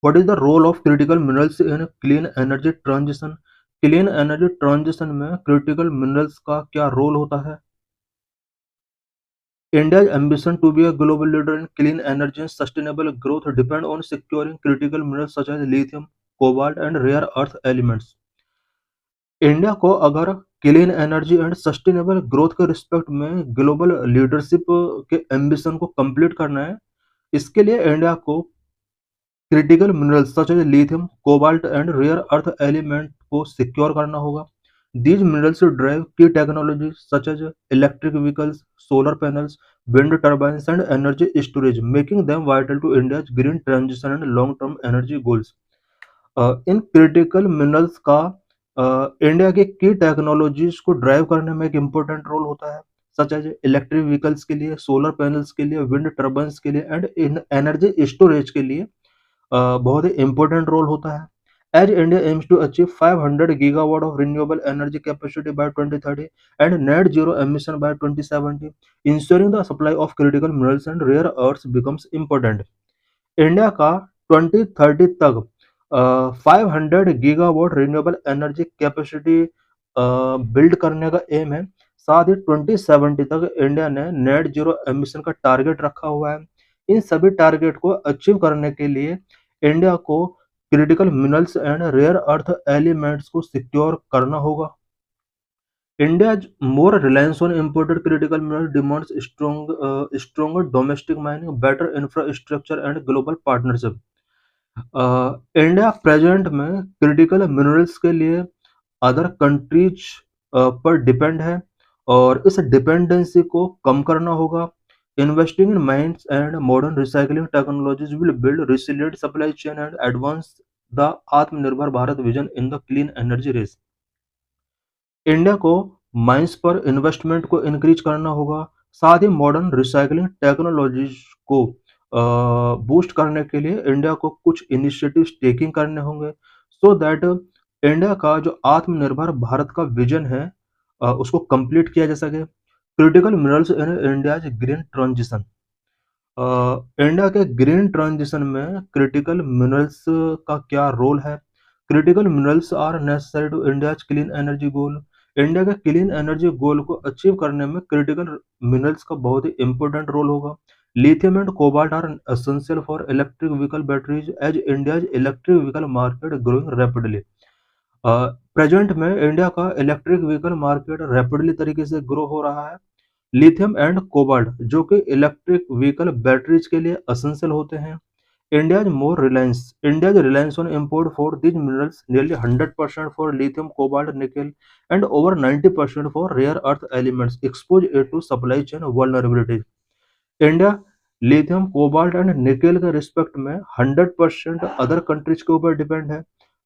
What is the role of critical minerals in clean energy transition? Clean energy transition में critical minerals का क्या role होता है? India's ambition to be a global leader in clean energy and sustainable growth depend on securing critical minerals such as lithium, cobalt, and rare earth elements. India को अगर clean energy and sustainable growth के respect में global leadership के ambition को complete करना है, इसके लिए इंडिया को critical minerals such as lithium, cobalt and rare earth element को सिक्योर करना होगा. These minerals drive key technologies such as electric vehicles, solar panels, wind turbines, and energy storage, making them vital to India's green transition and long-term energy goals. In critical minerals का India के की technologies को drive करने में एक important role होता है, such as electric vehicles के लिए, सोलर पैनल्स के लिए, विंड टर्बाइंस के लिए एंड इन एनर्जी स्टोरेज के लिए बहुत ही इम्पोर्टेंट रोल होता है. As India aims to achieve 500 gigawatt of renewable energy capacity by 2030 and net zero emission by 2070, ensuring the supply of critical minerals and rare earths becomes important. India का 2030 तक 500 gigawatt renewable energy capacity build करने का M है. साथ ही 2070 तक India ने net zero emission का target रखा हुआ है. इन सभी टारगेट को अचीव करने के लिए इंडिया को critical minerals and rare earth elements को सिक्योर करना होगा. India's more reliance on imported critical minerals demands stronger domestic mining, better infrastructure, and global partnership. India present में क्रिटिकल मिनरल्स के लिए अदर कंट्रीज पर डिपेंड है और इस डिपेंडेंसी को कम करना होगा. Investing in mines and modern recycling technologies will build resilient supply chain and advance the Aatmanirbhar Bharat vision in the clean energy race. India को माइंस पर इन्वेस्टमेंट को इंक्रीज करना होगा. साथ ही मॉडर्न रिसाइकलिंग टेक्नोलॉजीज को बूस्ट करने के लिए इंडिया को कुछ इनिशिएटिव टेकिंग करने होंगे सो दैट इंडिया का जो आत्मनिर्भर भारत का विजन है उसको कंप्लीट किया जा सके. Critical minerals in India green transition. India के ग्रीन ट्रांजिशन में क्रिटिकल मिनरल्स का क्या रोल है? Critical minerals are necessary to India's clean energy goal. India के क्लीन एनर्जी गोल को अचीव करने में क्रिटिकल मिनरल्स का बहुत ही इंपॉर्टेंट रोल होगा. Lithium and cobalt are essential for electric vehicle batteries as India's electric vehicle market growing rapidly. Present में India का इलेक्ट्रिक व्हीकल मार्केट रैपिडली तरीके से ग्रो हो रहा है. लिथियम एंड कोबाल्ट जो कि इलेक्ट्रिक व्हीकल बैटरीज के लिए एसेंशियल होते हैं. India's reliance on import for these minerals nearly 100% for lithium, cobalt, nickel, and over 90% for rare earth elements expose it to supply chain vulnerability. India lithium, cobalt and nickel के respect में 100% other countries के ऊपर depend है.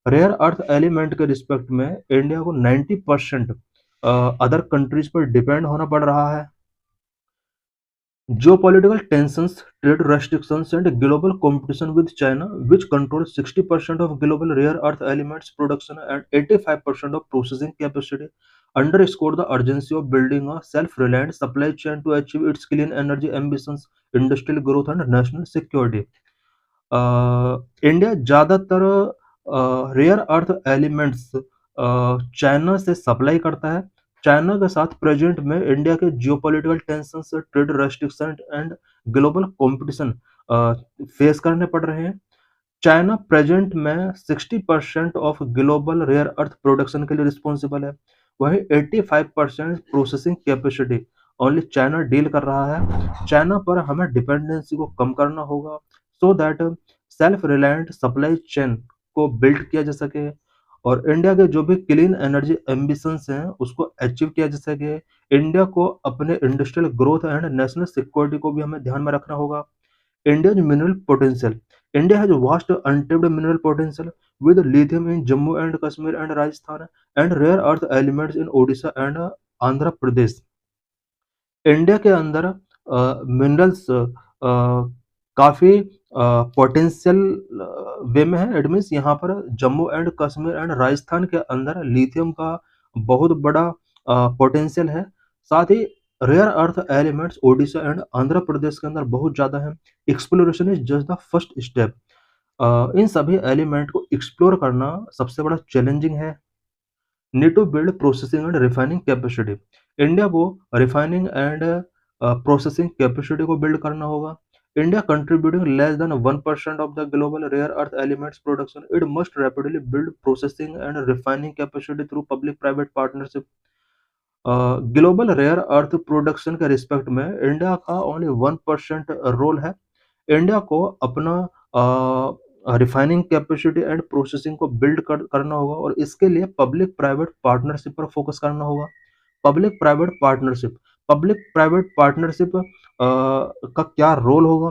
Rare earth element के respect में India को 90% other countries पर depend होना पड़ रहा है. Geopolitical tensions, trade restrictions, and global competition with China, which controls 60% of global rare earth elements production and 85% of processing capacity, underscore the urgency of building a self-reliant supply chain to achieve its clean energy ambitions, industrial growth, and national security. India ज़्यादातर rare earth elements China से supply करता है. China के साथ present में India के geopolitical tension से trade restriction and global competition face करने पड़ रहे हैं. चाइना प्रेजेंट में 60% of global rare earth production के लिए रिस्पॉन्सिबल है. वहीं 85% processing capacity only China deal कर रहा है. चाइना पर हमें डिपेंडेंसी को कम करना होगा so that self reliant supply chain को बिल्ड किया जा सके और इंडिया के जो भी क्लीन एनर्जी एम्बिशंस हैं उसको अचीव किया जा सके. इंडिया को अपने industrial growth and national security को भी हमें ध्यान में रखना होगा. India's mineral potential. India has vast untapped mineral potential with lithium in Jammu and Kashmir and Rajasthan and rare earth elements in Odisha and Andhra Pradesh. India के अंदर minerals काफ़ी पोटेंशियल वे में है. इट मीन्स यहाँ पर Jammu and Kashmir and Rajasthan के अंदर lithium का बहुत बड़ा पोटेंशियल है. साथ ही rare earth elements Odisha and Andhra Pradesh के अंदर बहुत ज़्यादा है. Exploration is just the first step. इन सभी एलिमेंट को एक्सप्लोर करना सबसे बड़ा चैलेंजिंग है। Need to build processing and refining capacity. India को रिफाइनिंग एंड प्रोसेसिंग कैपेसिटी को बिल्ड करना होगा। India contributing less than 1% of the global rare earth elements production, it must rapidly build processing and refining capacity through public private partnership. Global rare earth production के respect में India का only 1% role है। India को अपना refining capacity and processing को करना होगा और इसके लिए पब्लिक प्राइवेट पार्टनरशिप पर फोकस करना होगा। पब्लिक प्राइवेट पार्टनरशिप का क्या रोल होगा?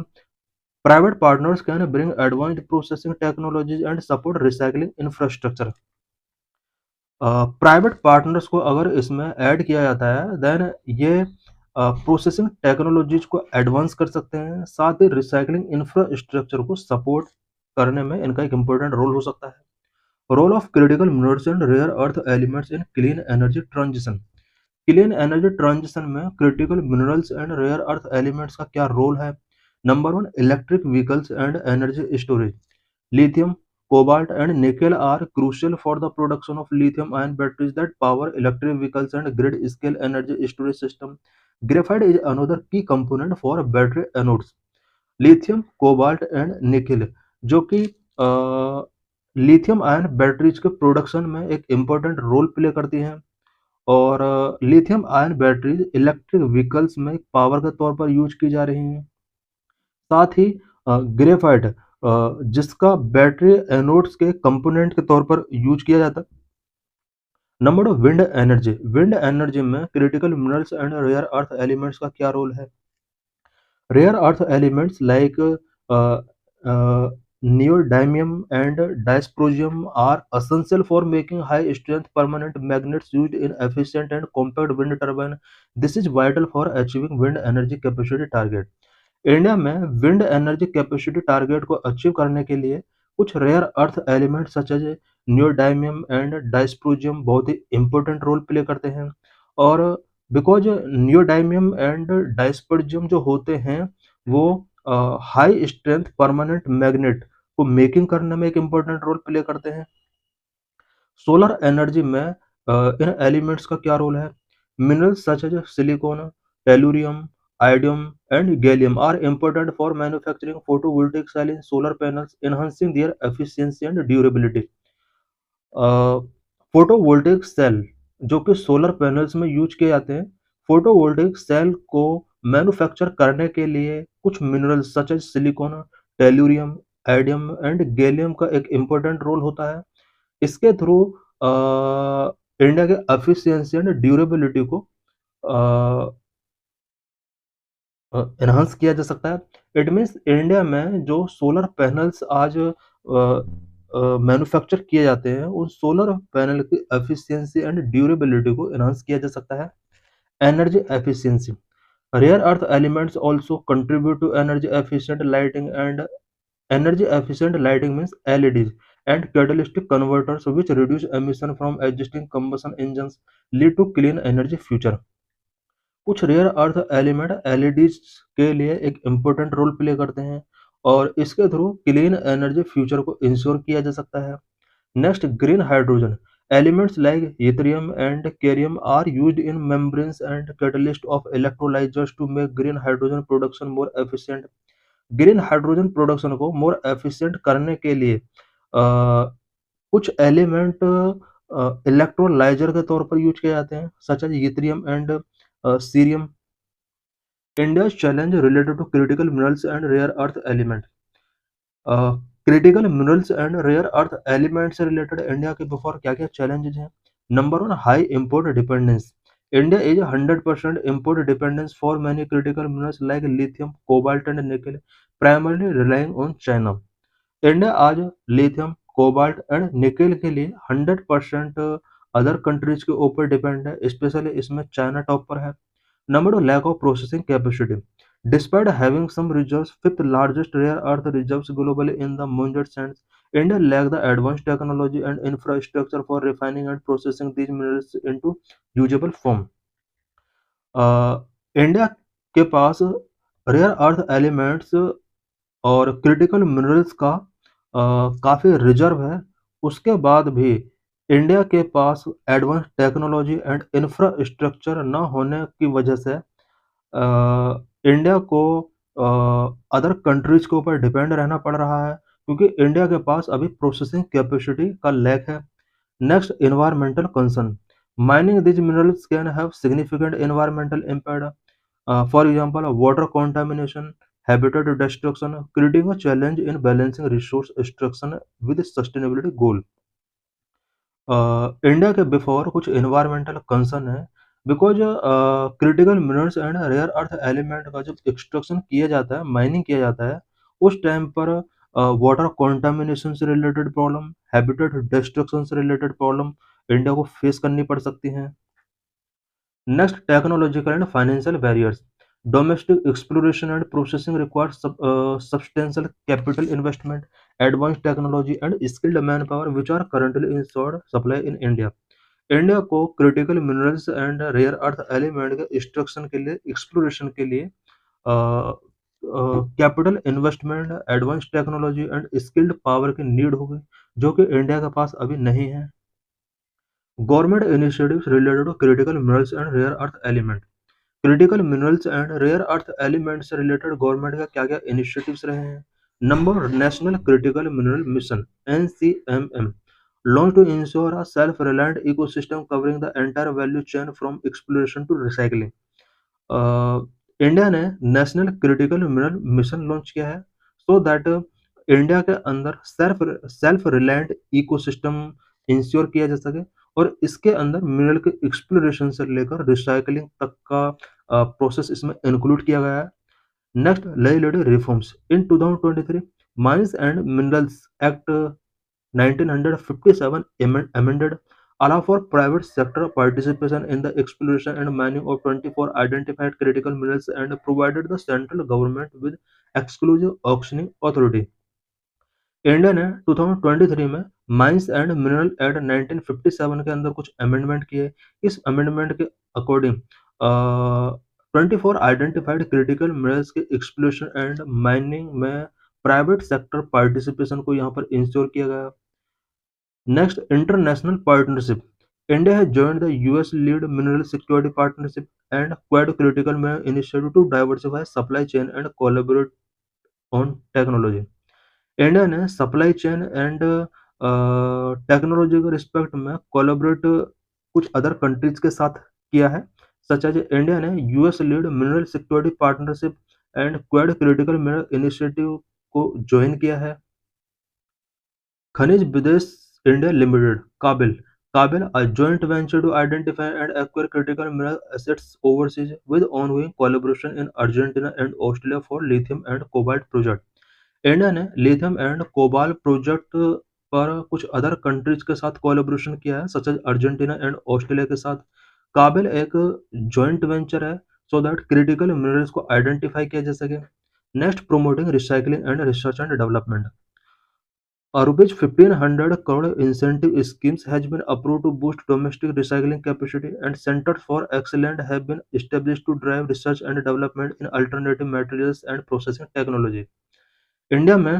Private partners can bring advanced processing technologies and support recycling infrastructure. Private partners को अगर इसमें ऐड किया जाता है देन ये प्रोसेसिंग टेक्नोलॉजीज को एडवांस कर सकते हैं, साथ ही रिसाइकलिंग इंफ्रास्ट्रक्चर को सपोर्ट करने में इनका एक इम्पोर्टेंट रोल हो सकता है। Role of critical minerals and rare earth elements in clean energy transition. Clean energy transition में critical minerals and rare earth elements का क्या रोल है? Number one, electric vehicles and energy storage. Lithium, cobalt, and nickel are crucial for the production of lithium-ion batteries that power electric vehicles and grid-scale energy storage system. Graphite is another key component for battery anodes. Lithium, cobalt and nickel जो कि lithium ion batteries के प्रोडक्शन में एक important role play करती हैं और lithium ion batteries electric vehicles में पावर के तौर पर यूज की जा रही हैं। साथ ही ग्रेफाइट जिसका बैटरी एनोड्स के कंपोनेंट के तौर पर यूज किया जाता है। नंबर 2, विंड एनर्जी में critical minerals and rare earth elements का क्या रोल है? Rare earth elements like neodymium and dysprosium are essential for making high strength permanent magnets used in efficient and compact wind turbine. This is vital for achieving wind energy capacity target. India में wind energy capacity target को achieve करने के लिए कुछ rare earth element such as neodymium and dysprosium बहुत ही important role play करते हैं और बिकॉज नियोडाइमियम एंड डायस्प्रोजियम जो होते हैं वो हाई स्ट्रेंथ परमानेंट मैग्नेट को मेकिंग करने में एक इम्पोर्टेंट रोल प्ले करते हैं। सोलर एनर्जी में इन एलिमेंट्स का क्या रोल है? Minerals such as silicon, tellurium, iodium, and gallium are important for manufacturing photovoltaic cell in solar panels, enhancing their efficiency and durability. Photovoltaic cell जो कि solar panels में use किए जाते हैं, फोटोवोल्टेइक सेल को मैन्युफैक्चर करने के लिए कुछ minerals such as silicon, tellurium, indium and gallium का एक इम्पोर्टेंट रोल होता है। इसके थ्रू इंडिया के एफिशिएंसी एंड ड्यूरेबिलिटी को एनहांस किया जा सकता है। इट मीन्स इंडिया में जो सोलर पैनल्स आज मैन्युफैक्चर किए जाते हैं उन सोलर पैनल की एफिशिएंसी एंड ड्यूरेबिलिटी को एनहांस किया जा सकता है। Energy efficiency, rare earth elements also contribute to energy efficient lighting and energy efficient lighting means LEDs and catalytic converters which reduce emission from existing combustion engines lead to clean energy future. कुछ rare earth element LEDs के लिए एक important role play करते हैं और इसके through clean energy future को ensure किया जा सकता है। Next, green hydrogen elements like yttrium and cerium are used in membranes and catalyst of electrolysers to make green hydrogen production more efficient. Green hydrogen production को more efficient करने के लिए कुछ एलिमेंट इलेक्ट्रोलाइजर के तौर पर यूज किए जाते हैं such as yttrium and cerium. India's challenge related to critical minerals and rare earth elements. Critical minerals and rare earth element से रिलेटेड इंडिया के बिफोर क्या क्या चैलेंजेस हैं? Number 1, high import dependence. India is 100% import dependence for many critical minerals like lithium, cobalt and nickel, primarily relying on China. India आज lithium, cobalt and nickel के लिए 100% other countries के ऊपर depend है, specially इसमें China top पर है। Number 2, lack of processing capacity. Despite having some reserves, fifth largest rare earth reserves globally in the Munjat sands, India lacks the advanced technology and infrastructure for refining and processing these minerals into usable form. India के पास rare earth elements और critical minerals का काफ़ी reserve है, उसके बाद भी India के पास advance technology and infrastructure ना होने की वजह से इंडिया को अदर कंट्रीज़ के ऊपर डिपेंड रहना पड़ रहा है, क्योंकि इंडिया के पास अभी प्रोसेसिंग कैपेसिटी का लैक है। Next, environmental concern. Mining these minerals can have significant environmental impact. For example, water contamination, habitat destruction, creating a challenge in balancing resource extraction with sustainability goal. India के before कुछ environmental concern है, because critical minerals and rare earth element का जब extraction किया जाता है, mining किया जाता है, उस टाइम पर वाटर कॉन्टामिनेशन से रिलेटेड प्रॉब्लम, हैबिटेट डिस्ट्रक्शन से रिलेटेड प्रॉब्लम इंडिया को फेस करनी पड़ सकती हैं। Next, technological and financial barriers. Domestic exploration and processing requires substantial capital investment, advanced technology and skilled manpower which are currently in short supply in India. India को critical minerals and rare earth element के extraction के लिए, exploration के लिए capital investment, advance technology and skilled power की need होगी, जो कि इंडिया के पास अभी नहीं है। Government initiatives related to critical minerals and rare earth element. Critical minerals and rare earth element से रिलेटेड गवर्नमेंट का क्या क्या इनिशिएटिव्स रहे हैं। Number, national critical mineral mission NCMM, launched to ensure a self-reliant ecosystem covering the entire value chain from exploration to recycling. India ने national critical mineral mission launch किया है, so that India के अंदर self reliant ecosystem ensure किया जा सके, और इसके अंदर मिनरल के एक्सप्लोरेशन से लेकर रिसाइकलिंग तक का प्रोसेस इसमें इंक्लूड किया गया है। Next, legislative reforms in 2023, mines and minerals act 1957 amended, allow for private sector participation in the exploration and mining of 24 identified critical minerals and provided the central government with exclusive auctioning authority. India ने 2023 में mines and mineral act 1957 के अंदर कुछ amendment किए। इस amendment के according 24 identified critical minerals के exploration and mining में प्राइवेट सेक्टर पार्टिसिपेशन को यहाँ पर इंश्योर किया गया। Next, international partnership. India has joined the US-led Mineral Security Partnership and Quad Critical Mineral Initiative to diversify supply chain and collaborate on technology. India ने supply chain and technology के respect में collaborate कुछ other countries के साथ किया है, such as India ने US lead mineral security partnership and quad critical mineral initiative को ज्वाइन किया है। खनिज विदेश इंडिया लिमिटेड काबिल a joint venture to identify and acquire critical mineral assets overseas with ongoing collaboration in Argentina and Australia for lithium and cobalt project. India ने lithium and cobalt project पर कुछ other countries के साथ collaboration किया है, such as Argentina and Australia के साथ। काबिल एक जॉइंट वेंचर है सो दैट क्रिटिकल मिनरल्स को आइडेंटिफाई किया जा सके। Next, promoting recycling and research and development. Rupees 1,500 crore incentive schemes has been approved to boost domestic recycling capacity, and centers for excellence have been established to drive research and development in alternative materials and processing technology. India में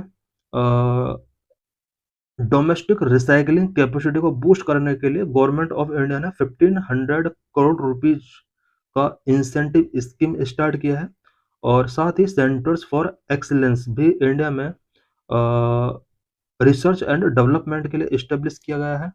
domestic recycling capacity को boost करने के लिए government of India ने 1,500 crore rupees का incentive scheme start किया है, और साथ ही सेंटर्स फॉर एक्सीलेंस भी इंडिया में रिसर्च एंड डेवलपमेंट के लिए इस्टेब्लिश किया गया है।